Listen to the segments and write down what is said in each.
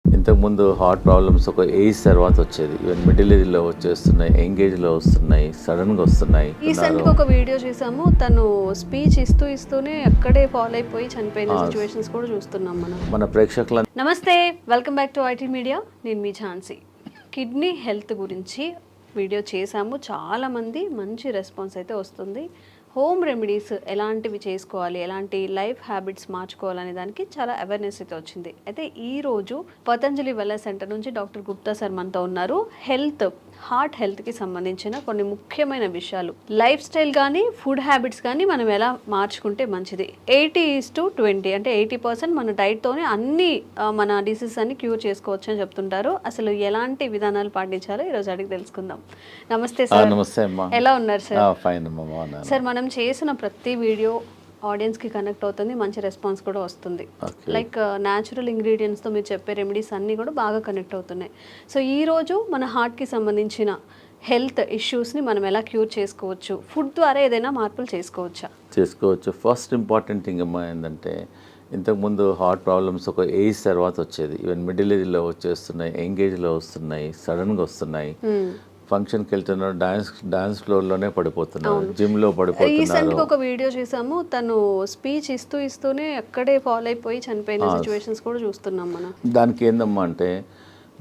ఇంతకుముందు heart problems ఒక age తర్వాత వచ్చేది, ఈవెన్ మిడిల్ ఏజ్లో వచ్చేస్తున్నాయి, యంగేజ్లో వస్తున్నాయి, సడన్గా వస్తున్నాయి. రీసెంట్గా ఒక వీడియో చూసాము, తను స్పీచ్ ఇస్తూనే అక్కడే ఫాలో అయిపోయి చనిపోయిన సిచ్యువేషన్స్ కూడా చూస్తున్నాం మన ప్రేక్షకుల. నమస్తే, welcome back to IT media. నేను మీ ఝాన్సీ. కిడ్నీ హెల్త్ గురించి వీడియో చేశాము, చాలామంది మంచి రెస్పాన్స్ అయితే వస్తుంది. హోమ్ రెమెడీస్ ఎలాంటివి చేసుకోవాలి, ఎలాంటి లైఫ్ హ్యాబిట్స్ మార్చుకోవాలనే దానికి చాలా అవేర్నెస్ అయితే వచ్చింది. అయితే ఈరోజు పతంజలి వెల్నెస్ సెంటర్ నుంచి డాక్టర్ గుప్తా సార్ మనతో ఉన్నారు. హార్ట్ హెల్త్కి సంబంధించిన కొన్ని ముఖ్యమైన విషయాలు, లైఫ్ స్టైల్ కానీ ఫుడ్ హ్యాబిట్స్ కానీ మనం ఎలా మార్చుకుంటే మంచిది. 80:20 అంటే 80% మన డైట్తోనే అన్ని మన డిసీజెస్ అన్ని క్యూర్ చేసుకోవచ్చు అని చెప్తుంటారు. అసలు ఎలాంటి విధానాలు పాటించాలో ఈరోజు అడిగి తెలుసుకుందాం. నమస్తే సార్. నమస్తే అమ్మా. ఎలా ఉన్నారు సార్? ఫైన్ అమ్మా. సార్, మనం చేసిన ప్రతి వీడియో ఆడియన్స్కి కనెక్ట్ అవుతుంది, మంచి రెస్పాన్స్ కూడా వస్తుంది. లైక్ న్యాచురల్ ఇంగ్రీడియంట్స్తో మీరు చెప్పే రెమెడీస్ అన్నీ కూడా బాగా కనెక్ట్ అవుతున్నాయి. సో ఈరోజు మన హార్ట్కి సంబంధించిన హెల్త్ ఇష్యూస్ని మనం ఎలా క్యూర్ చేసుకోవచ్చు, ఫుడ్ ద్వారా ఏదైనా మార్పులు చేసుకోవచ్చు. ఫస్ట్ ఇంపార్టెంట్ థింగ్ అమ్మా ఏంటంటే, ఇంతకుముందు హార్ట్ ప్రాబ్లమ్స్ ఒక ఏజ్ తర్వాత వచ్చేది, ఈవెన్ మిడిల్ ఏజ్లో వచ్చేస్తున్నాయి, యంగేజ్లో వస్తున్నాయి, సడన్గా వస్తున్నాయి. ఫంక్షన్కి వెళ్తున్నారు, డాన్స్ ఫ్లోర్లోనే పడిపోతున్నారు, జిమ్లో పడిపోతున్నారు. రీసెంట్గా ఒక వీడియో చూసాము, తను స్పీచ్ ఇస్తూనే అక్కడే ఫాలో అయిపోయి చనిపోయిన సిచ్యువేషన్స్ కూడా చూస్తున్నాం మనం. దానికి ఏందమ్మా అంటే,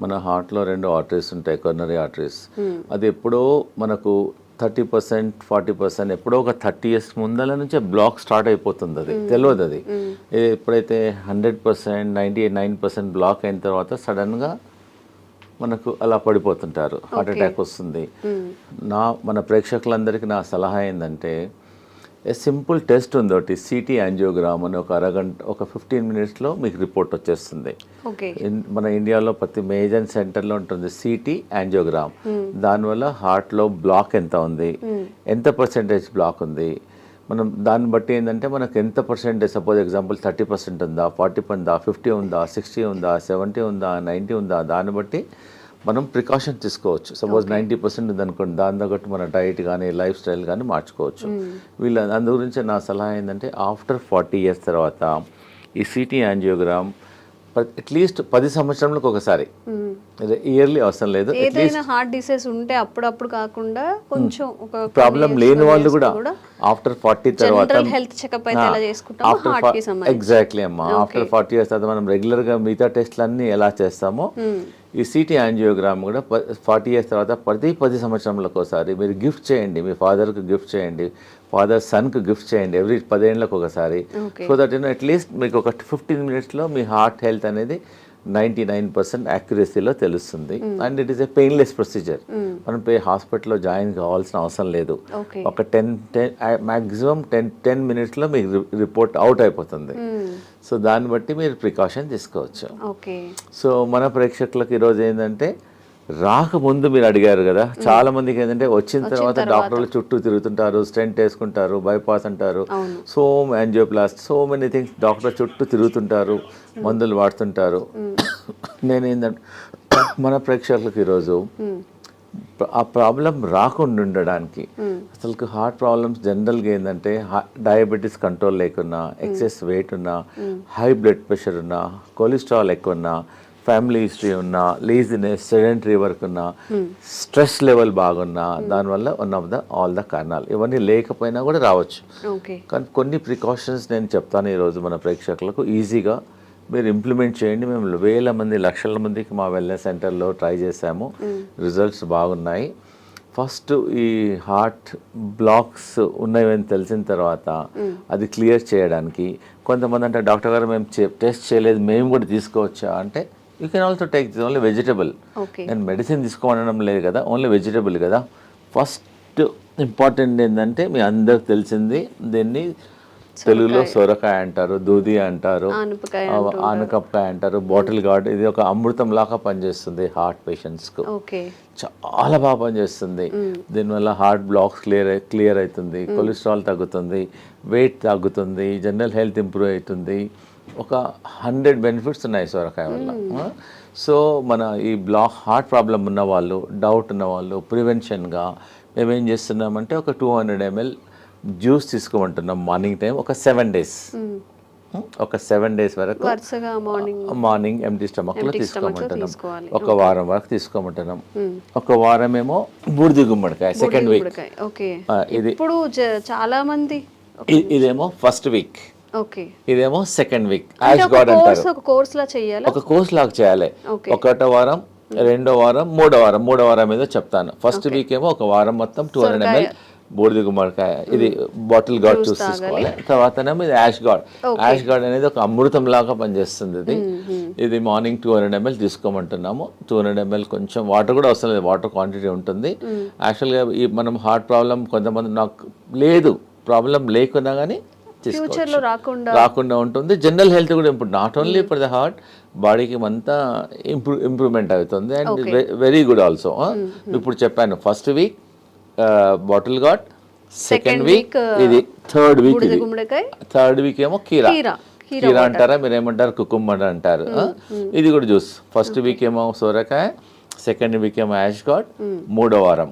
మన హార్ట్లో 2 ఆర్టరీస్ ఉంటాయి, కొర్నరీ ఆర్టరీస్. అది ఎప్పుడో మనకు 30%, 40%, ఎప్పుడో ఒక 30 years ముందల నుంచే బ్లాక్ స్టార్ట్ అయిపోతుంది. అది తెలియదు. అది ఎప్పుడైతే 100%, 99% బ్లాక్ అయిన తర్వాత సడన్గా మనకు అలా పడిపోతుంటారు, హార్ట్ అటాక్ వస్తుంది. మన ప్రేక్షకులందరికీ నా సలహా ఏంటంటే, సింపుల్ టెస్ట్ ఉంది ఒకటి, సిటీ యాంజియోగ్రామ్ అని. ఒక అరగంట, ఒక 15 minutesలో మీకు రిపోర్ట్ వచ్చేస్తుంది. మన ఇండియాలో ప్రతి మేజర్ సెంటర్లో ఉంటుంది సిటీ యాంజియోగ్రామ్. దానివల్ల హార్ట్లో బ్లాక్ ఎంత ఉంది, ఎంత పర్సెంటేజ్ బ్లాక్ ఉంది, మనం దాన్ని బట్టి ఏంటంటే మనకు ఎంత పర్సెంటేజ్, సపోజ్ ఎగ్జాంపుల్ 30% ఉందా, 40 ఉందా, 50 ఉందా, 60 ఉందా, 70 ఉందా, 90 ఉందా, దాన్ని బట్టి మనం ప్రికాషన్ తీసుకోవచ్చు. సపోజ్ 90% ఉందనుకోండి, దాని తగ్గట్టు మన డైట్ కానీ లైఫ్ స్టైల్ కానీ మార్చుకోవచ్చు. అందు గురించి నా సలహా ఏంటంటే, ఆఫ్టర్ 40 years తర్వాత ఈ సిటీ యాంజియోగ్రామ్ అట్లీస్ట్ 10 సంవత్సరాలకు ఒకసారి, ఇయర్లీ అవసరం లేదు. ఏదైనా హార్ట్ డిసీజ్ ఉంటే అప్పుడప్పుడు కాకుండా కొంచెం ఒక ప్రాబ్లం లేని వాళ్ళు కూడా ఆఫ్టర్ 40 తర్వాత హెల్త్ చెకప్ అయితే ఎలా చేసుకుంటామో హార్ట్ కి సంబంధించి. ఎగ్జాక్ట్లీ అమ్మా. ఆఫ్టర్ 40 years తర్వాత మనం రెగ్యులర్గా మిగతా టెస్ట్లన్నీ ఎలా చేస్తామో, ఈ సిటీ యాంజియోగ్రామ్ కూడా 40 years తర్వాత ప్రతి 10 సంవత్సరాలకు ఒకసారి మీరు గిఫ్ట్ చేయండి. మీ ఫాదర్కి గిఫ్ట్ చేయండి, ఫాదర్ సన్కి గిఫ్ట్ చేయండి, ఎవ్రీ 10 ఏళ్ళకు ఒకసారి. సో దట్ అట్లీస్ట్ మీకు ఒక 15 minutesలో మీ హార్ట్ హెల్త్ అనేది 99% యాక్యురసీలో తెలుస్తుంది. And it is a painless procedure. మనం హాస్పిటల్లో జాయిన్ కావాల్సిన అవసరం లేదు. ఒక 10 minutesలో మీకు రిపోర్ట్ అవుట్ అయిపోతుంది. సో దాన్ని బట్టి మీరు ప్రికాషన్ తీసుకోవచ్చు. సో మన ప్రేక్షకులకు ఈరోజు ఏంటంటే, రాకముందు మీరు అడిగారు కదా, చాలా మందికి ఏంటంటే వచ్చిన తర్వాత డాక్టర్లు చుట్టూ తిరుగుతుంటారు, స్టెంట్ వేసుకుంటారు, బైపాస్ అంటారు, so angioplasty, so many things, doctor చుట్టూ తిరుగుతుంటారు, మందులు వాడుతుంటారు. నేనేంటంటే, మన ప్రేక్షకులకు ఈరోజు ఆ ప్రాబ్లం రాకుండా ఉండడానికి, అసలు హార్ట్ ప్రాబ్లమ్స్ జనరల్గా ఏంటంటే, డయాబెటీస్ కంట్రోల్ లేకున్నా, ఎక్సెస్ వెయిట్ ఉన్నా, హై బ్లడ్ ప్రెషర్ ఉన్నా, కొలెస్ట్రాల్ ఎక్కువ ఉన్నా, ఫ్యామిలీ హిస్టరీ ఉన్నా, లేజినెస్, సెడెంటరీ వర్క్ ఉన్నా, స్ట్రెస్ లెవెల్ బాగున్నా, దానివల్ల ఆల్ ద కారణాలు. ఇవన్నీ లేకపోయినా కూడా రావచ్చు. కానీ కొన్ని ప్రికాషన్స్ నేను చెప్తాను ఈరోజు మన ప్రేక్షకులకు, ఈజీగా మీరు ఇంప్లిమెంట్ చేయండి. మేము వేల మంది, లక్షల మందికి మా వెల్నెస్ సెంటర్లో ట్రై చేసాము, రిజల్ట్స్ బాగున్నాయి. ఫస్ట్ ఈ హార్ట్ బ్లాక్స్ ఉన్నాయని తెలిసిన తర్వాత అది క్లియర్ చేయడానికి, కొంతమంది అంటే, డాక్టర్ గారు మేము టెస్ట్ చేయలేదు, మేము కూడా తీసుకోవచ్చా అంటే, you can also take this only vegetable. నేను మెడిసిన్ తీసుకోవడం లేదు కదా, ఓన్లీ వెజిటబుల్ కదా. ఫస్ట్ ఇంపార్టెంట్ ఏంటంటే, మీ అందరికి తెలిసింది, దీన్ని తెలుగులో సొరకాయ అంటారు, దూది అంటారు, ఆనపకాయ అంటారు, బాటిల్ గార్డ్. ఇది ఒక అమృతం లాగా పనిచేస్తుంది హార్ట్ పేషెంట్స్కు, చాలా బాగా పనిచేస్తుంది. దీనివల్ల హార్ట్ బ్లాక్స్ క్లియర్ అవుతుంది, కొలెస్ట్రాల్ తగ్గుతుంది, వెయిట్ తగ్గుతుంది, జనరల్ హెల్త్ ఇంప్రూవ్ అవుతుంది. ఒక 100 benefits ఉన్నాయి సొరకాయ వల్ల. సో మన ఈ హార్ట్ ప్రాబ్లం ఉన్నవాళ్ళు, డౌట్ ఉన్నవాళ్ళు, ప్రివెన్షన్గా మేమేం చేస్తున్నామంటే, ఒక 200 ml జ్యూస్ తీసుకోమంటున్నాం మార్నింగ్ టైం ఒక 7 days. ఒక 7 days వరకు వరుసగా మార్నింగ్ ఎంటీ స్టమక్లో తీసుకోమంటున్నాం. ఒక వారం వరకు తీసుకోమంటున్నాం. ఒక వారం ఏమో బూడిద గుమ్మడికాయ సెకండ్ వీక్. ఓకే. ఇది ఇప్పుడు చాలా మంది ఇదేమో ఫస్ట్ వీక్, ఓకే, ఇదేమో సెకండ్ వీక్. యాష్ గార్డ్ అంటారు. ఒక కోర్స్ లా చేయాలి, ఒక కోర్స్ లాగా చేయాలి. ఒకటో వారం, రెండో వారం, మూడో వారం ఏదో చెప్తాను. ఫస్ట్ వీక్ ఏమో ఒక వారం మొత్తం 200 ml బూడిద గుమ్మడికాయ, ఇది బాటిల్ గార్డ్ చూసి తీసుకోవాలి. తర్వాతనేమో ఇది యాష్ గార్డ్. యాష్ గార్డ్ అనేది ఒక అమృతం లాగా పనిచేస్తుంది. ఇది మార్నింగ్ 200 ml తీసుకోమంటున్నాము. 200 ml కొంచెం వాటర్ కూడా అవసరం లేదు, వాటర్ క్వాంటిటీ ఉంటుంది. యాక్చువల్గా ఈ మనం హార్ట్ ప్రాబ్లం కొంతమంది నాకు లేదు, ప్రాబ్లం లేకున్నా కానీ రాకుండా ఉంటుంది. జనరల్ హెల్త్ కూడా improve, not only for the heart, బాడీకి అంతా ఇంప్రూవ్మెంట్ అవుతుంది. And very good also. ఇప్పుడు చెప్పాను first week bottle gourd, second week ఇది, థర్డ్ వీక్ ఏమో కీరా అంటారా, మీరు ఏమంటారు కుకుంబర్ అంటారు. ఇది కూడా జ్యూస్. ఫస్ట్ వీక్ ఏమో సోరకాయ, సెకండ్ వీక్ ఏమో యాష్ గార్డ్, మూడో వారం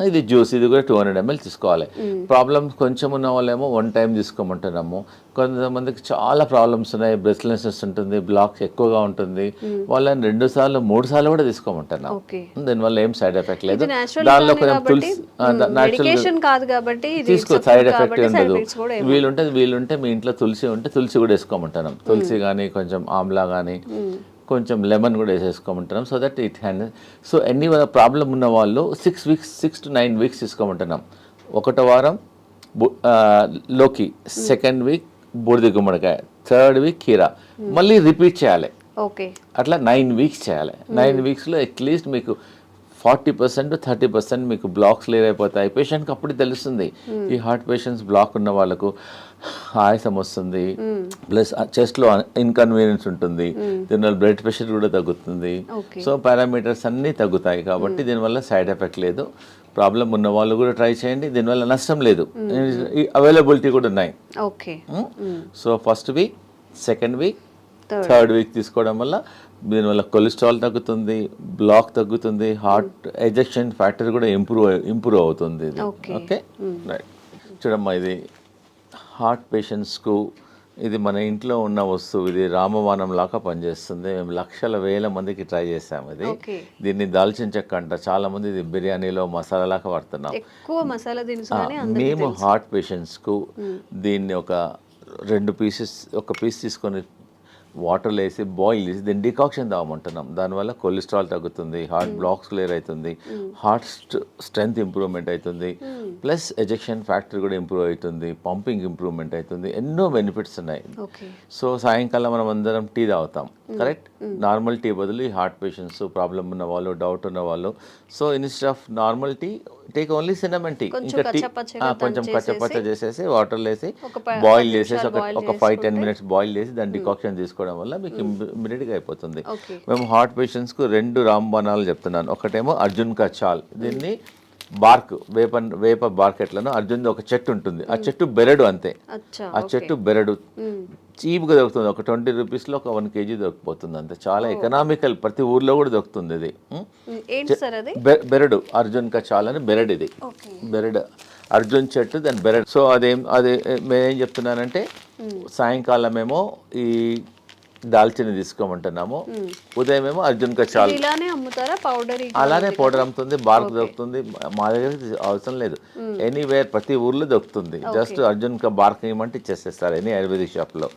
ఇది జ్యూస్. ఇది కూడా 200 ml తీసుకోవాలి. ప్రాబ్లమ్స్ కొంచెం ఉన్న వాళ్ళేమో 1 time తీసుకోమంటున్నాము. కొంతమందికి చాలా ప్రాబ్లమ్స్ ఉన్నాయి, బ్రెస్ట్లెస్నెస్ ఉంటుంది, బ్లాక్స్ ఎక్కువగా ఉంటుంది, వాళ్ళని 2 సార్లు 3 సార్లు కూడా తీసుకోమంటున్నాం. దీనివల్ల ఏం సైడ్ ఎఫెక్ట్ లేదు. దానిలో కొంచెం తులసి తీసుకో, సైడ్ ఎఫెక్ట్ ఉండదు. వీలుంటే మీ ఇంట్లో తులసి ఉంటే తులసి కూడా వేసుకోమంటున్నాం. తులసి కానీ కొంచెం ఆమ్లా కానీ కొంచెం లెమన్ కూడా వేసేసుకోమంటున్నాం. So that it hand. So ఎన్ని ప్రాబ్లం ఉన్న వాళ్ళు 6 to 9 weeks తీసుకోమంటున్నాం. ఒకటో వారం లోకి, సెకండ్ వీక్ బూడిద గుమ్మడికాయ, థర్డ్ వీక్ కీరా, మళ్ళీ రిపీట్ చేయాలి. అట్లా 9 weeks చేయాలి. 9 weeksలో అట్లీస్ట్ మీకు 40% to 30% మీకు బ్లాక్స్ క్లియర్ అయిపోతాయి. పేషెంట్కి అప్పుడు తెలుస్తుంది. ఈ హార్ట్ పేషెంట్స్ బ్లాక్ ఉన్న వాళ్ళకు ఆయాసం వస్తుంది, ప్లస్ చెస్ట్లో ఇన్కన్వీనియన్స్ ఉంటుంది, దీనివల్ల బ్లడ్ ప్రెషర్ కూడా తగ్గుతుంది. సో పారామీటర్స్ అన్నీ తగ్గుతాయి. కాబట్టి దీనివల్ల సైడ్ ఎఫెక్ట్ లేదు. ప్రాబ్లం ఉన్న వాళ్ళు కూడా ట్రై చేయండి, దీనివల్ల నష్టం లేదు. అవైలబిలిటీ కూడా ఉన్నాయి. So first week, second week, third week తీసుకోవడం వల్ల దీనివల్ల కొలెస్ట్రాల్ తగ్గుతుంది, బ్లాక్ తగ్గుతుంది, హార్ట్ ఎజెక్షన్ ఫ్యాక్టర్ కూడా ఇంప్రూవ్ అవుతుంది. Okay right. చూడమ్మా, ఇది హార్ట్ పేషెంట్స్కు ఇది మన ఇంట్లో ఉన్న వస్తువు. ఇది రామబాణం లాగా పనిచేస్తుంది. మేము లక్షల వేల మందికి ట్రై చేసాము. ఇది దీన్ని దాల్చిన చెక్క అంట, చాలా మంది ఇది బిర్యానీలో మసాలా లాగా వాడుతున్నాం. మేము హార్ట్ పేషెంట్స్కు దీన్ని ఒక 2 pieces, ఒక పీస్ తీసుకొని వాటర్లో వేసి బాయిల్ చేసి దీన్ని డికాక్షన్ తాగమంటున్నాం. దానివల్ల కొలెస్ట్రాల్ తగ్గుతుంది, హార్ట్ బ్లాక్స్ క్లియర్ అవుతుంది, హార్ట్ స్ట్రెంగ్త్ ఇంప్రూవ్మెంట్ అవుతుంది, ప్లస్ ఎజెక్షన్ ఫ్యాక్టర్ కూడా ఇంప్రూవ్ అవుతుంది, పంపింగ్ ఇంప్రూవ్మెంట్ అవుతుంది. ఎన్నో బెనిఫిట్స్ ఉన్నాయి. సో సాయంకాలం మనం అందరం టీ తాగుతాం, కరెక్ట్? నార్మల్ టీ బదులు ఈ హార్ట్ పేషెంట్స్, ప్రాబ్లం ఉన్న వాళ్ళు, డౌట్ ఉన్న వాళ్ళు, so instead of normal tea take only cinnamon tea. ఇంకా టీ కొంచెం కచ్చపచ్చ చేసేసి వాటర్లో వేసి బాయిల్ చేసేసి ఒక 5-10 minutes బాయిల్ చేసి దాన్ని డికాక్షన్ తీసుకోవడం వల్ల మీకు ఇమ్మీడియట్గా అయిపోతుంది. మేము హార్ట్ పేషెంట్స్కు 2 రాంబాణాలు చెప్తున్నాను. ఒకటేమో అర్జున్ కా చాల్, దీన్ని బార్క్, వేప బార్క్ ఎట్లనో అర్జున్ ఒక చెట్టు ఉంటుంది, ఆ చెట్టు బెరడు అంతే. ఆ చెట్టు బెరడు చీప్గా దొరుకుతుంది. ఒక 20 rupeesలో ఒక 1 kg దొరికిపోతుంది అంతే. చాలా ఎకనామికల్, ప్రతి ఊర్లో కూడా దొరుకుతుంది. ఇది బెరడు, అర్జున్ కా చాల్ అని బెరడు. ఇది బెరడు, అర్జున్ చెట్టు, దాని బెరడు. సో అదే నేనేం చెప్తున్నానంటే సాయంకాలం ఏమో ఈ దాల్చిన తీసుకోమంటున్నాము, ఉదయం ఏమో అర్జున్ కా చాల్. అలానే పౌడర్ అమ్ముతుంది, బార్క్ దొరుకుతుంది. మా దగ్గర అవసరం లేదు, ఎనీవేర్ ప్రతి ఊర్లో దొరుకుతుంది. జస్ట్ అర్జున్ కా బార్క్ ఏమంటే ఇచ్చేసేస్తారు ఎనీ ఆయుర్వేదిక్ షాప్లో.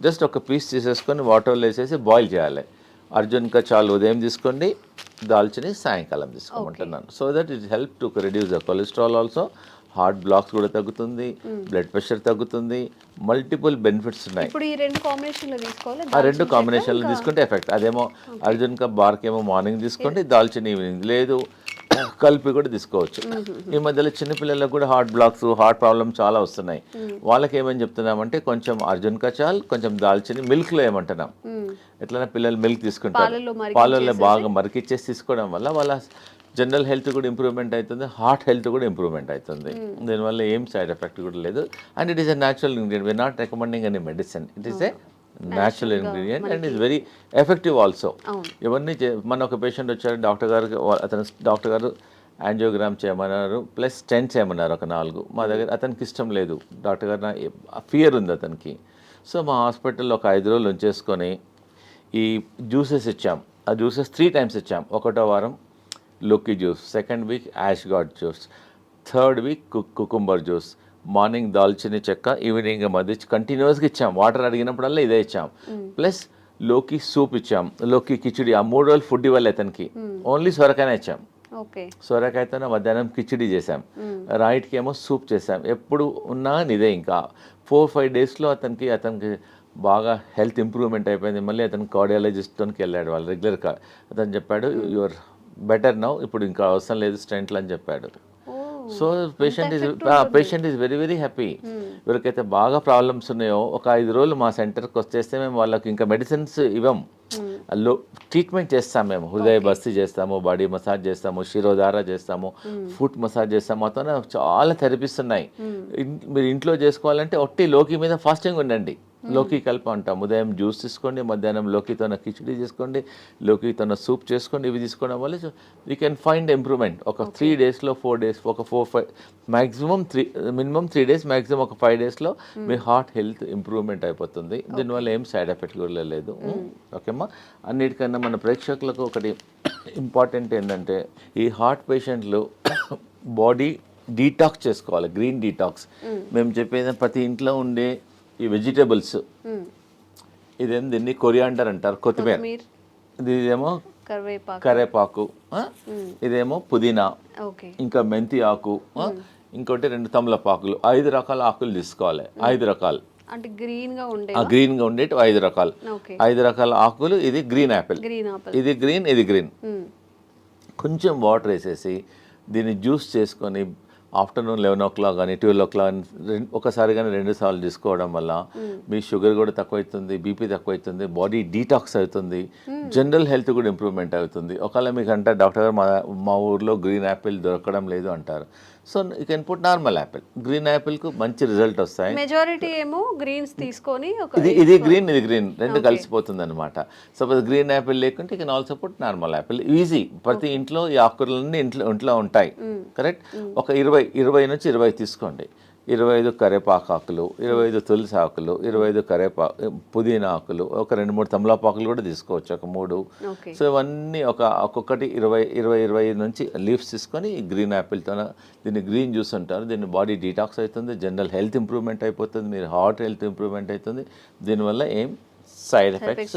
జస్ట్ ఒక పీస్ తీసేసుకొని వాటర్లో వేసేసి బాయిల్ చేయాలి. అర్జున్ కా చాల్ ఉదయం తీసుకోండి, దాల్చిని సాయంకాలం తీసుకోమంటున్నాను. So that it help to reduce the cholesterol also, heart blocks కూడా తగ్గుతుంది, బ్లడ్ ప్రెషర్ తగ్గుతుంది, మల్టిపుల్ బెనిఫిట్స్ ఉన్నాయి. ఆ 2 కాంబినేషన్లు తీసుకుంటే ఎఫెక్ట్. అదేమో అర్జున్ కా బార్క్ ఏమో మార్నింగ్ తీసుకోండి, దాల్చిన ఈవినింగ్, లేదు కలిపి కూడా తీసుకోవచ్చు. ఈ మధ్యలో చిన్నపిల్లలకు కూడా హార్ట్ బ్లాక్స్, హార్ట్ ప్రాబ్లమ్ చాలా వస్తున్నాయి. వాళ్ళకి ఏమని చెప్తున్నామంటే కొంచెం అర్జున్ కా చాల్, కొంచెం దాల్చిని మిల్క్లో ఏమంటున్నాం. ఎట్లైనా పిల్లలు మిల్క్ తీసుకుంటారు, పాలల్లో బాగా మరికిచ్చేసి తీసుకోవడం వల్ల వాళ్ళ జనరల్ హెల్త్ కూడా ఇంప్రూవ్మెంట్ అవుతుంది, హార్ట్ హెల్త్ కూడా ఇంప్రూవ్మెంట్ అవుతుంది. దీనివల్ల ఏం సైడ్ ఎఫెక్ట్ కూడా లేదు. And it is a natural ingredient. We are not recommending any medicine. It is a natural ingredient and is very effective also. ఇవన్నీ మన ఒక పేషెంట్ వచ్చారు, డాక్టర్ గారు యాంజియోగ్రామ్ చేయమన్నారు, ప్లస్ స్టెంట్ చేయమన్నారు ఒక 4. మా దగ్గర అతనికి ఇష్టం లేదు, డాక్టర్ గారు ఫియర్ ఉంది అతనికి. సో మా హాస్పిటల్లో ఒక 5 రోజులు ఉంచేసుకొని ఈ జ్యూసెస్ ఇచ్చాం. ఆ జ్యూసెస్ 3 టైమ్స్ ఇచ్చాం. 1వ వారం లోకి juice, 2nd week ash gourd juice, 3rd week cucumber juice, morning దాల్చిని చెక్క, ఈవినింగ్ మధ్య కంటిన్యూస్గా ఇచ్చాం. వాటర్ అడిగినప్పుడల్లా ఇదే ఇచ్చాం. ప్లస్ లోకి సూప్ ఇచ్చాం, లోకి కిచిడి. ఆ 3 రోజులు ఫుడ్ ఇవ్వాలి అతనికి, ఓన్లీ సొరకాయనే ఇచ్చాం. సొరకాయతోనే మధ్యాహ్నం కిచిడి చేసాం, రైట్కి ఏమో సూప్ చేసాం. ఎప్పుడు ఉన్నా ఇదే. ఇంకా 4-5 డేస్లో అతనికి బాగా హెల్త్ ఇంప్రూవ్మెంట్ అయిపోయింది. మళ్ళీ అతను కార్డియాలజిస్ట్కి వెళ్ళాడు, వాళ్ళు రెగ్యులర్గా. అతను చెప్పాడు యువర్ బెటర్ నౌ, ఇప్పుడు ఇంకా అవసరం లేదు స్టెంట్లు అని చెప్పాడు. So patient is very very happy. ఎవరికైతే బాగా ప్రాబ్లమ్స్ ఉన్నాయో ఒక 5 రోజులు మా సెంటర్కి వచ్చేస్తే మేము వాళ్ళకి ఇంకా మెడిసిన్స్ ఇవ్వం, ట్రీట్మెంట్ చేస్తాం. మేము హృదయ బస్తి చేస్తాము, బాడీ మసాజ్ చేస్తాము, శిరోధార చేస్తాము, ఫుట్ మసాజ్ చేస్తాము. మొత్తం చాలా థెరపీస్ ఉన్నాయి. మీరు ఇంట్లో చేసుకోవాలంటే ఒట్టి లోకి మీద ఫాస్టింగ్ ఉండండి. లోకి కలిపి అంటాం. ఉదయం జ్యూస్ తీసుకోండి, మధ్యాహ్నం లోకితోన కిచిడి చేసుకోండి, లోకితోన సూప్ చేసుకోండి. ఇవి తీసుకోవడం వల్ల యూ కెన్ ఫైండ్ ఇంప్రూవ్మెంట్. ఒక 3 డేస్లో 4 డేస్, ఒక 4-5 మ్యాక్సిమం మినిమం 3 డేస్, మ్యాక్సిమం ఒక 5 డేస్లో మీ హార్ట్ హెల్త్ ఇంప్రూవ్మెంట్ అయిపోతుంది. దీనివల్ల ఏం సైడ్ ఎఫెక్ట్ కూడా లేదు. ఓకేమ్మా. అన్నిటికన్నా మన ప్రేక్షకులకు ఒకటి ఇంపార్టెంట్ ఏంటంటే, ఈ హార్ట్ పేషెంట్లు బాడీ డీటాక్స్ చేసుకోవాలి, గ్రీన్ డీటాక్స్. మేము చెప్పేది ప్రతి ఇంట్లో ఉండే ఈ వెజిటేబుల్స్, ఇదేం దీన్ని కొరియాండర్ అంటారు, కొత్తిమీర. ఇదేమో కరేపాకు, ఇదేమో పుదీనా, ఇంకా మెంతి ఆకు, ఇంకోటి 2 తమలపాకులు. 5 రకాల ఆకులు తీసుకోవాలి. 5 రకాలు అంటే గ్రీన్గా ఉండేటి 5 రకాలు. 5 రకాల ఆకులు. ఇది గ్రీన్ యాపిల్, ఇది గ్రీన్, ఇది గ్రీన్. కొంచెం వాటర్ వేసేసి దీన్ని జ్యూస్ చేసుకొని ఆఫ్టర్నూన్ 11 o'clock కానీ 12 o'clock ఒకసారి కానీ 2 సార్లు తీసుకోవడం వల్ల మీ షుగర్ కూడా తక్కువ అవుతుంది, బీపీ తక్కువ అవుతుంది, బాడీ డీటాక్స్ అవుతుంది, జనరల్ హెల్త్ కూడా ఇంప్రూవ్మెంట్ అవుతుంది. ఒకవేళ మీకు అంటే డాక్టర్ గారు మా ఊర్లో గ్రీన్ యాపిల్ దొరకడం లేదు అంటారు. So you can put normal apple. Green యాపిల్కు మంచి రిజల్ట్ వస్తాయి. మెజారిటీ ఏమో గ్రీన్స్ తీసుకొని ఇది గ్రీన్, ఇది గ్రీన్, 2 కలిసిపోతుంది అనమాట. సపోజ్ గ్రీన్ యాపిల్ లేకుంటే you can also put normal Apple. Easy. ప్రతి ఇంట్లో ఈ ఆకుకూరలన్నీ ఇంట్లో ఉంటాయి. కరెక్ట్. ఒక 20 నుంచి 20 తీసుకోండి. 25 కరేపాకు ఆకులు, 25 తులసి ఆకులు, 25 పుదీనా ఆకులు, ఒక 2-3 తమలపాకులు కూడా తీసుకోవచ్చు, ఒక 3. సో ఇవన్నీ ఒక్కొక్కటి 20 నుంచి లీవ్స్ తీసుకొని గ్రీన్ యాపిల్తో, దీన్ని గ్రీన్ జ్యూస్ అంటారు. దీన్ని బాడీ డీటాక్స్ అవుతుంది, జనరల్ హెల్త్ ఇంప్రూవ్మెంట్ అయిపోతుంది, మీరు హార్ట్ హెల్త్ ఇంప్రూవ్మెంట్ అవుతుంది. దీనివల్ల ఏం సైడ్ ఎఫెక్ట్స్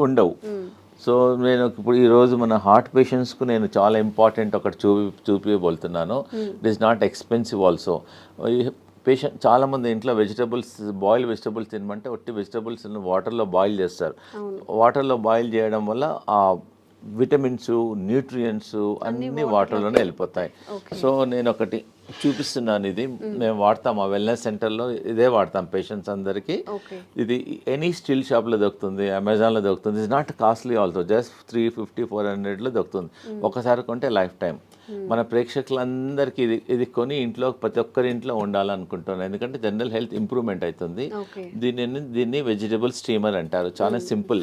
ఉండవు. సో నేను ఇప్పుడు ఈరోజు మన హార్ట్ పేషెంట్స్కు నేను చాలా ఇంపార్టెంట్ ఒకటి చూపించబోతున్నాను. It is not expensive also. Patient చాలామంది ఇంట్లో బాయిల్ వెజిటబుల్స్ తినమంటే ఒట్టి వెజిటబుల్స్ వాటర్లో బాయిల్ చేస్తారు. వాటర్లో బాయిల్ చేయడం వల్ల ఆ విటమిన్స్, న్యూట్రియంట్స్ అన్నీ వాటర్లోనే వెళ్ళిపోతాయి. సో నేను ఒకటి చూపిస్తున్నాను. ఇది మేము వాడతాం, ఆ వెల్నెస్ సెంటర్లో ఇదే వాడతాం పేషెంట్స్ అందరికీ. ఇది ఎనీ స్టీల్ షాప్లో దొరుకుతుంది, అమెజాన్లో దొరుకుతుంది. It's not costly also, just 350-400లో దొరుకుతుంది. ఒకసారి కొంటే లైఫ్ టైం. మన ప్రేక్షకులందరికీ ఇది ఇంట్లో ప్రతి ఒక్కరి ఇంట్లో ఉండాలనుకుంటున్నాను, ఎందుకంటే జనరల్ హెల్త్ ఇంప్రూవ్మెంట్ అవుతుంది. దీన్ని వెజిటబుల్ స్టీమర్ అంటారు. చాలా సింపుల్.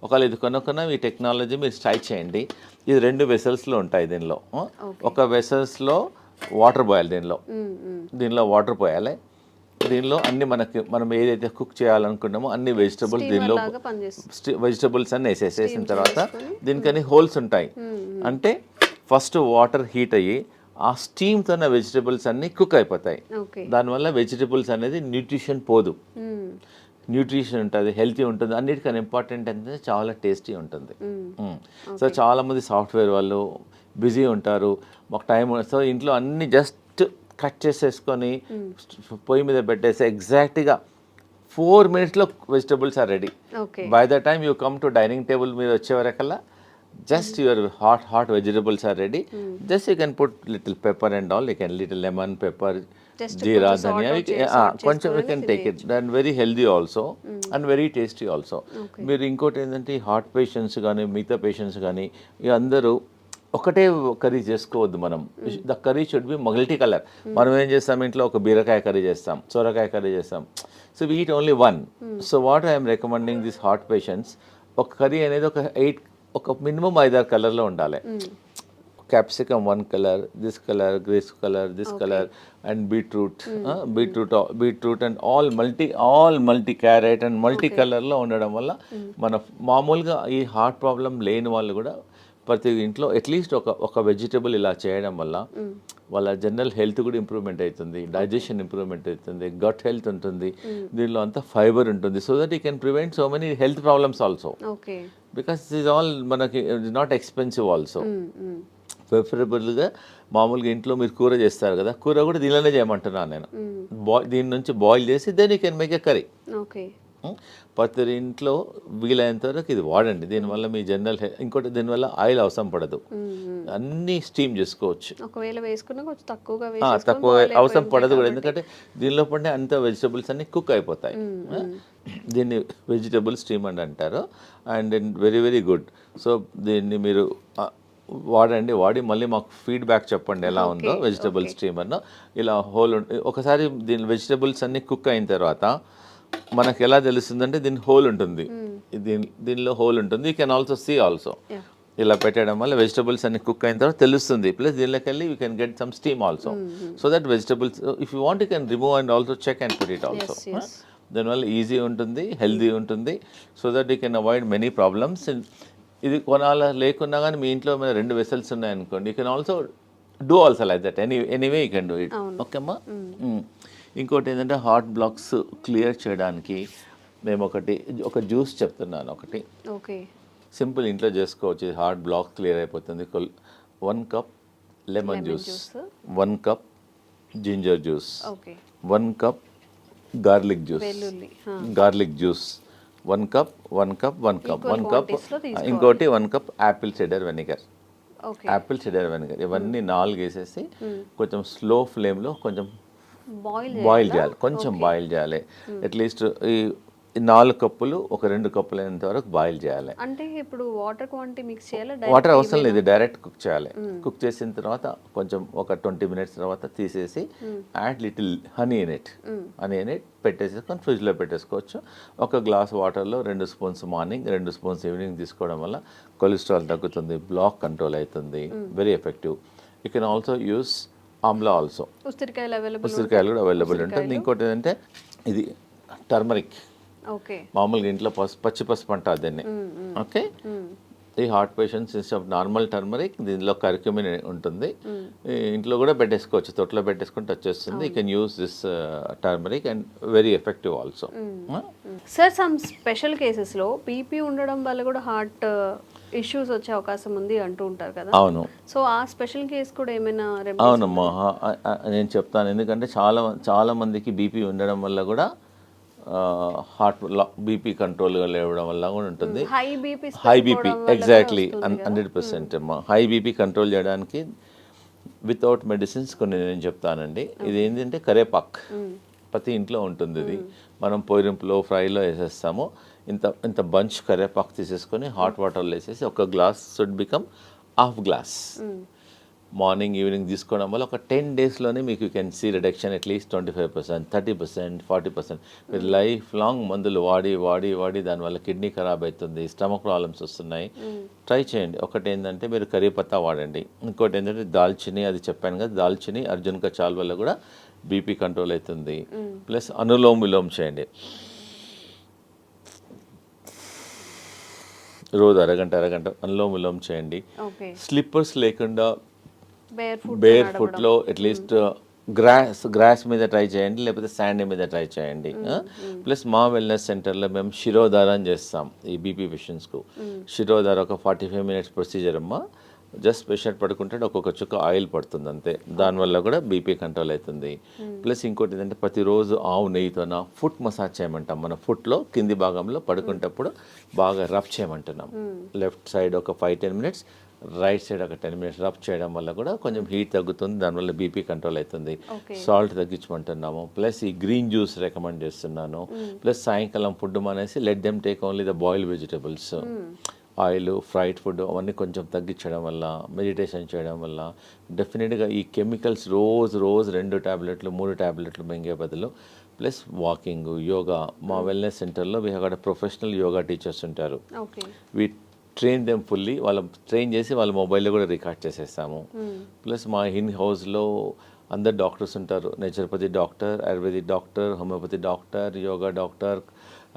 ఒకవేళ ఇది కొనుక్కున్న ఈ టెక్నాలజీ మీరు ట్రై చేయండి. ఇది 2 వెసల్స్లో ఉంటాయి. దీనిలో ఒక వెసల్స్లో వాటర్ పోయాలి, దీనిలో వాటర్ పోయాలి. దీనిలో అన్ని మనం ఏదైతే కుక్ చేయాలనుకున్నామో అన్ని వెజిటబుల్స్ అన్ని వేసేసిన తర్వాత దీనికని హోల్స్ ఉంటాయి. అంటే ఫస్ట్ వాటర్ హీట్ అయ్యి ఆ స్టీమ్తోనే వెజిటబుల్స్ అన్ని కుక్ అయిపోతాయి. దానివల్ల వెజిటబుల్స్ అనేది న్యూట్రిషన్ పోదు, న్యూట్రిషన్ ఉంటుంది, హెల్తీ ఉంటుంది. అన్నిటికన్నా ఇంపార్టెంట్ అంటే చాలా టేస్టీ ఉంటుంది. సో చాలామంది సాఫ్ట్వేర్ వాళ్ళు బిజీ ఉంటారు, మాకు టైం. సో ఇంట్లో అన్ని జస్ట్ కట్ చేసేసుకొని పొయ్యి మీద పెట్టేసి ఎగ్జాక్ట్గా 4 minutesలో vegetables are ready. By the time you come to dining table మీద వచ్చే వరకల్లా just your hot vegetables are ready. Just you can put little pepper and all, you can little lemon, pepper, jeera, dhania, కొంచెం you can take it. Then very healthy also and very tasty also. మీరు ఇంకోటి ఏంటంటే heart patients కానీ మిగతా patients కానీ అందరూ ఒకటే curry చేసుకోవద్దు. మనం the curry should be multi colour. మనం ఏం చేస్తాం, ఇంట్లో ఒక బీరకాయ కర్రీ చేస్తాం, సొరకాయ కర్రీ చేస్తాం. So we eat only one. So what I'm recommending this heart patients, ఒక కర్రీ అనేది ఒక మినిమం 5-6 కలర్లో ఉండాలి. capsicum one color, this color, this color, this color, and beetroot, beetroot and all multi carrot and multi color లో ఉండడం వల్ల మన మామూలుగా ఈ హార్ట్ ప్రాబ్లం లేని వాళ్ళు కూడా ప్రతి ఇంట్లో అట్లీస్ట్ ఒక వెజిటబుల్ ఇలా చేయడం వల్ల వాళ్ళ జనరల్ హెల్త్ కూడా ఇంప్రూవ్మెంట్ అవుతుంది, డైజెషన్ ఇంప్రూవ్మెంట్ అవుతుంది, గట్ హెల్త్ ఉంటుంది, దీనిలో అంతా ఫైబర్ ఉంటుంది. So that you can prevent so many health problems also, because is all మనకి ఇట్స్ నాట్ ఎక్స్పెన్సివ్ ఆల్సో. ప్రిఫరబుల్గా మామూలుగా ఇంట్లో మీరు కూర చేస్తారు కదా, కూర కూడా దీనిలోనే చేయమంటున్నాను నేను. దీని నుంచి బాయిల్ చేసి then you can make a curry. ప్రతి ఇంట్లో వీలైనంత వరకు ఇది వాడండి. దీనివల్ల మీ జనరల్ ఇంకోటి దీనివల్ల ఆయిల్ అవసరం పడదు, అన్నీ స్టీమ్ చేసుకోవచ్చు. తక్కువ అవసరం పడదు కూడా, ఎందుకంటే దీనిలో పడిన అంత వెజిటబుల్స్ అన్ని కుక్ అయిపోతాయి. దీన్ని వెజిటబుల్ స్టీమ్ అని అంటారు. And very very good. So దీన్ని మీరు వాడి మళ్ళీ మాకు ఫీడ్బ్యాక్ చెప్పండి ఎలా ఉందో వెజిటబుల్ స్టీమర్ను. ఇలా హోల్ ఒకసారి దీని వెజిటబుల్స్ అన్ని కుక్ అయిన తర్వాత మనకు ఎలా తెలుస్తుందంటే దీని హోల్ ఉంటుంది, దీనిలో హోల్ ఉంటుంది. You can also see also. ఇలా పెట్టడం వల్ల వెజిటబుల్స్ అన్ని కుక్ అయిన తర్వాత తెలుస్తుంది. ప్లస్ దీనిలోకి వెళ్ళి you can get some steam also. So that vegetables if you want you can remove and also check and put it also. దానివల్ల ఈజీ ఉంటుంది, హెల్దీ ఉంటుంది. So that you can avoid many problems. ఇది కొనాల లేకున్నా కానీ మీ ఇంట్లో మీద 2 vessels ఉన్నాయనుకోండి, you can also do also like that. Anyway you can do it. Okay అమ్మా. ఇంకోటి ఏంటంటే హార్ట్ బ్లాక్స్ క్లియర్ చేయడానికి మేము ఒక జ్యూస్ చెప్తున్నాను. ఒకటి సింపుల్ ఇంట్లో చేసుకోవచ్చు, హార్ట్ బ్లాక్ క్లియర్ అయిపోతుంది. 1 cup lemon juice, 1 cup ginger juice, 1 cup garlic juice, 1 cup ఇంకోటి 1 కప్ యాపిల్ సిడర్ వెనిగర్. ఇవన్నీ 4 వేసేసి కొంచెం స్లో ఫ్లేమ్లో కొంచెం బాయిల్ చేయాలి, కొంచెం బాయిల్ చేయాలి. అట్లీస్ట్ ఈ 4 కప్పులు ఒక 2 కప్పులు అయినంత వరకు బాయిల్ చేయాలి. అంటే ఇప్పుడు వాటర్ క్వాంటిటీ మిక్స్ చేయాలి? వాటర్ అవసరం లేదు, డైరెక్ట్ కుక్ చేయాలి. కుక్ చేసిన తర్వాత కొంచెం ఒక 20 మినిట్స్ తర్వాత తీసేసి add little honey in it పెట్టేసుకొని ఫ్రిడ్జ్లో పెట్టేసుకోవచ్చు. ఒక గ్లాస్ వాటర్లో 2 స్పూన్స్ మార్నింగ్, 2 స్పూన్స్ ఈవినింగ్ తీసుకోవడం వల్ల కొలెస్ట్రాల్ తగ్గుతుంది, బ్లాక్ కంట్రోల్ అవుతుంది. Very effective. You can also use Amla also. ఉసిరికాయలు కూడా అవైలబుల్ ఉంటుంది. ఇంకోటి ఏంటంటే ఇది టర్మరిక్. మామూలుగా ఇంట్లో పచ్చి పసుపు అంటారు దీన్ని. ఓకే, ఈ heart patients instead of normal turmeric దీనిలో కర్క్యూమిన్ ఉంటుంది. ఇంట్లో కూడా పెట్టేసుకోవచ్చు, తొట్లో పెట్టేసుకుంటే వచ్చేస్తుంది. You can use this turmeric and very effective also. Sir, some special కేసెస్లో బీపీ ఉండడం వల్ల కూడా హార్ట్ ఇష్యూస్ వచ్చే అవకాశం ఉంది అంటూ ఉంటారు కదా. అవును. సో ఆ స్పెషల్ కేస్ కూడా ఏమైనా? అవునమ్మా, నేను చెప్తాను. ఎందుకంటే చాలా మందికి బీపీ ఉండడం వల్ల కూడా హార్ట్ బీపీ కంట్రోల్గా లేవడం వల్ల కూడా ఉంటుంది. హై బీపీ ఎగ్జాక్ట్లీ 100% అమ్మా. హై బీపీ కంట్రోల్ చేయడానికి వితౌట్ మెడిసిన్స్ కొన్ని నేను చెప్తానండి. ఇది ఏంటంటే కరేపాక్ ప్రతి ఇంట్లో ఉంటుంది. ఇది మనం పొయ్యింపులో ఫ్రైలో వేసేస్తాము. ఇంత బంచ్ కరేపాకు తీసేసుకొని హాట్ వాటర్లో వేసేసి ఒక glass should become half glass morning evening తీసుకోవడం వల్ల ఒక 10 డేస్లోనే మీకు you can see reduction at least 25%, 30%, 40%. మీరు లైఫ్ లాంగ్ మందులు వాడి దానివల్ల కిడ్నీ ఖరాబ్ అవుతుంది, స్టమక్ ప్రాబ్లమ్స్ వస్తున్నాయి. ట్రై చేయండి. ఒకటి ఏంటంటే మీరు కరీ పత్తా వాడండి. ఇంకోటి ఏంటంటే దాల్చిని, అది చెప్పాను కదా, దాల్చిని అర్జున్ కచాల్ వల్ల కూడా బీపీ కంట్రోల్ అవుతుంది. ప్లస్ అనులోమ్ విలోమ్ చేయండి. రోజు అరగంట అనులోమ్ విలోమ్ చేయండి. స్లిప్పర్స్ లేకుండా బేర్ ఫుట్లో అట్లీస్ట్ గ్రాస్ మీద ట్రై చేయండి, లేకపోతే శాండ్ మీద ట్రై చేయండి. ప్లస్ మా వెల్నెస్ సెంటర్లో మేము శిరోధారం చేస్తాం ఈ బీపీ పేషెంట్స్కు. శిరోధార ఒక 45 మినిట్స్ ప్రొసీజర్ అమ్మా. జస్ట్ పేషెంట్ పడుకుంటే ఒక్కొక్క చుక్క ఆయిల్ పడుతుంది అంతే. దానివల్ల కూడా బీపీ కంట్రోల్ అవుతుంది. ప్లస్ ఇంకోటి ఏంటంటే ప్రతిరోజు ఆవు నెయ్యితోన ఫుట్ మసాజ్ చేయమంటాం. మన ఫుట్లో కింది భాగంలో పడుకుంటప్పుడు బాగా రఫ్ చేయమంటున్నాం. లెఫ్ట్ సైడ్ ఒక 5-10 మినిట్స్, రైట్ సైడ్ ఒక 10 మినిట్స్ రఫ్ చేయడం వల్ల కూడా కొంచెం హీట్ తగ్గుతుంది, దానివల్ల బీపీ కంట్రోల్ అవుతుంది. సాల్ట్ తగ్గించమంటున్నాము. ప్లస్ ఈ గ్రీన్ జ్యూస్ రికమెండ్ చేస్తున్నాను. ప్లస్ సాయంకాలం ఫుడ్ మానేసి let them take only the boiled vegetables. Oil, fried food అవన్నీ కొంచెం తగ్గించడం వల్ల, మెడిటేషన్ చేయడం వల్ల డెఫినెట్గా ఈ కెమికల్స్ రోజు 2 టాబ్లెట్లు 3 టాబ్లెట్లు మింగే బదులు ప్లస్ వాకింగ్, యోగా. మా వెల్నెస్ సెంటర్లో we have got professional yoga teachers ఉంటారు. ట్రైన్ దెమ్ ఫుల్లీ, ట్రైన్ చేసి వాళ్ళ మొబైల్లో కూడా రికార్డ్ చేసేస్తాము. ప్లస్ మా ఇన్ హౌస్లో అందరు డాక్టర్స్ ఉంటారు, naturopathy doctor, ayurvedic doctor, homeopathy doctor, yoga doctor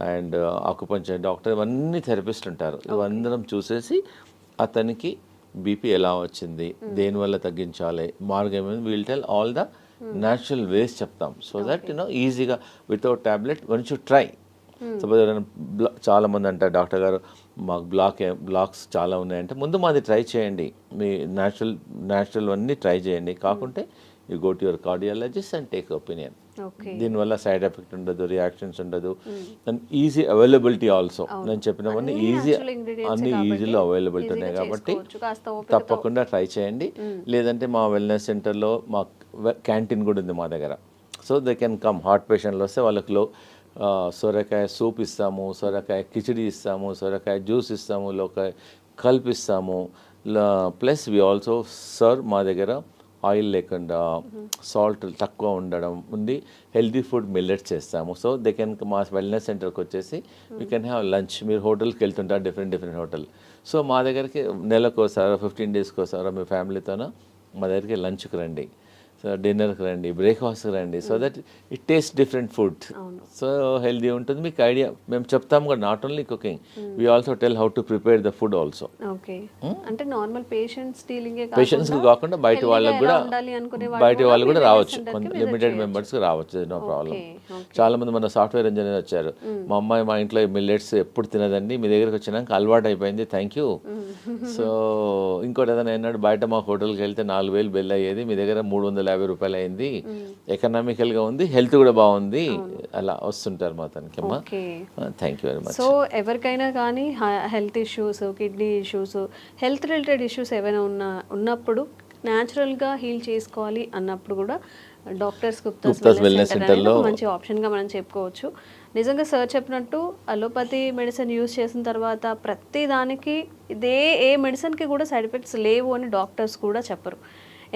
and acupuncture doctor, ఇవన్నీ థెరపిస్ట్ ఉంటారు. ఇవందరం చూసేసి అతనికి బీపీ ఎలా వచ్చింది, దేనివల్ల తగ్గించాలి, మార్గం ఏమైంది, will tell all the natural ways చెప్తాం. సో దట్ ఈజీగా without tablet once you try. Suppose ఎవరైనా చాలామంది అంటారు డాక్టర్ గారు మాకు బ్లాక్స్ చాలా ఉన్నాయంటే, ముందు మాది ట్రై చేయండి, మీ న్యాచురల్ అన్నీ ట్రై చేయండి, కాకుంటే you go to your cardiologist and take opinion. దీనివల్ల సైడ్ ఎఫెక్ట్ ఉండదు, రియాక్షన్స్ ఉండదు, అండ్ ఈజీ అవైలబిలిటీ ఆల్సో. నేను చెప్పినవన్నీ అన్ని ఈజీలో అవైలబిలిటీ ఉన్నాయి కాబట్టి తప్పకుండా ట్రై చేయండి. లేదంటే మా వెల్నెస్ సెంటర్లో మా క్యాంటీన్ కూడా ఉంది మా దగ్గర. So they can come, heart పేషెంట్లు వస్తే వాళ్ళకి సొరకాయ సూప్ ఇస్తాము, సొరకాయ కిచిడి ఇస్తాము, సొరకాయ జ్యూస్ ఇస్తాము, లోకాయ కల్పిస్తాము. ప్లస్ వి ఆల్సో సర్వ్ మా దగ్గర ఆయిల్ లేకుండా సాల్ట్ తక్కువ ఉండడం ఉంది, హెల్దీ ఫుడ్ మిల్లెట్స్ చేస్తాము. సో దే కెన్ మా వెల్నెస్ సెంటర్కి వచ్చేసి వీ కెన్ హ్యావ్ లంచ్. మీరు హోటల్కి వెళ్తుంటారు, డిఫరెంట్ హోటల్. సో మా దగ్గరికి నెలకోసారో 15 డేస్కి ఒకసారో మీ ఫ్యామిలీతోనో మా దగ్గరికి లంచ్కి రండి, సో డిన్నర్కి రండి, బ్రేక్ఫాస్ట్కి రండి. So that it taste different food, so healthy ఉంటుంది. మీకు ఐడియా మేము చెప్తాము కూడా, not only cooking, we also tell how to prepare the food also. Okay, అంటే నార్మల్ పేషెంట్స్కి కాకుండా బయట వాళ్ళకి కూడా, బయట వాళ్ళు కూడా రావచ్చు, లిమిటెడ్ మెంబర్స్కి రావచ్చు, నో ప్రాబ్లం. చాలా మంది మన సాఫ్ట్వేర్ ఇంజనీర్ వచ్చారు, మా అమ్మాయి మా ఇంట్లో మిల్లెట్స్ ఎప్పుడు తినదండి, మీ దగ్గరికి వచ్చినాక అలవాటు అయిపోయింది, థ్యాంక్ యూ. సో ఇంకోటి ఏదైనా అన్నాడు, బయట మా హోటల్కి వెళ్తే 4,000 బిల్ అయ్యేది, మీ దగ్గర 350 రూపాయలు అయింది, ఎకనామికల్గా ఉంది, హెల్త్ కూడా బాగుంది, అలా వస్తుంటారు మా తనకి. అమ్మా thank you very much. So ఎవరికైనా కానీ health issues, kidney issues, health related issues ఏవైనా ఉన్నప్పుడు న్యాచురల్గా హీల్ చేసుకోవాలి అన్నప్పుడు కూడా డాక్టర్స్ గుప్తాస్ వెల్నెస్ సెంటర్లో మంచి ఆప్షన్గా మనం చెప్పుకోవచ్చు. నిజంగా సార్ చెప్పినట్టు అలోపతి మెడిసిన్ యూజ్ చేసిన తర్వాత ప్రతి దానికి ఏ మెడిసిన్కి కూడా సైడ్ ఎఫెక్ట్స్ లేవు అని డాక్టర్స్ కూడా చెప్పరు.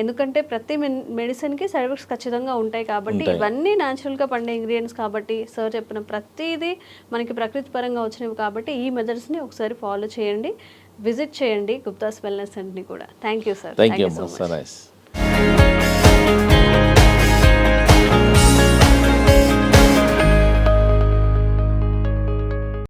ఎందుకంటే ప్రతి మెడిసిన్కి సైడ్ ఎఫెక్ట్స్ ఖచ్చితంగా ఉంటాయి కాబట్టి, ఇవన్నీ న్యాచురల్గా పండే ఇంగ్రీడియంట్స్ కాబట్టి, సార్ చెప్పిన ప్రతిదీ మనకి ప్రకృతి పరంగా వచ్చినవి కాబట్టి ఈ మెథడ్స్ని ఒకసారి ఫాలో చేయండి, విజిట్ చేయండి గుప్తాస్ వెల్నెస్ సెంటర్ని కూడా. Thank you sir. Thank you so much.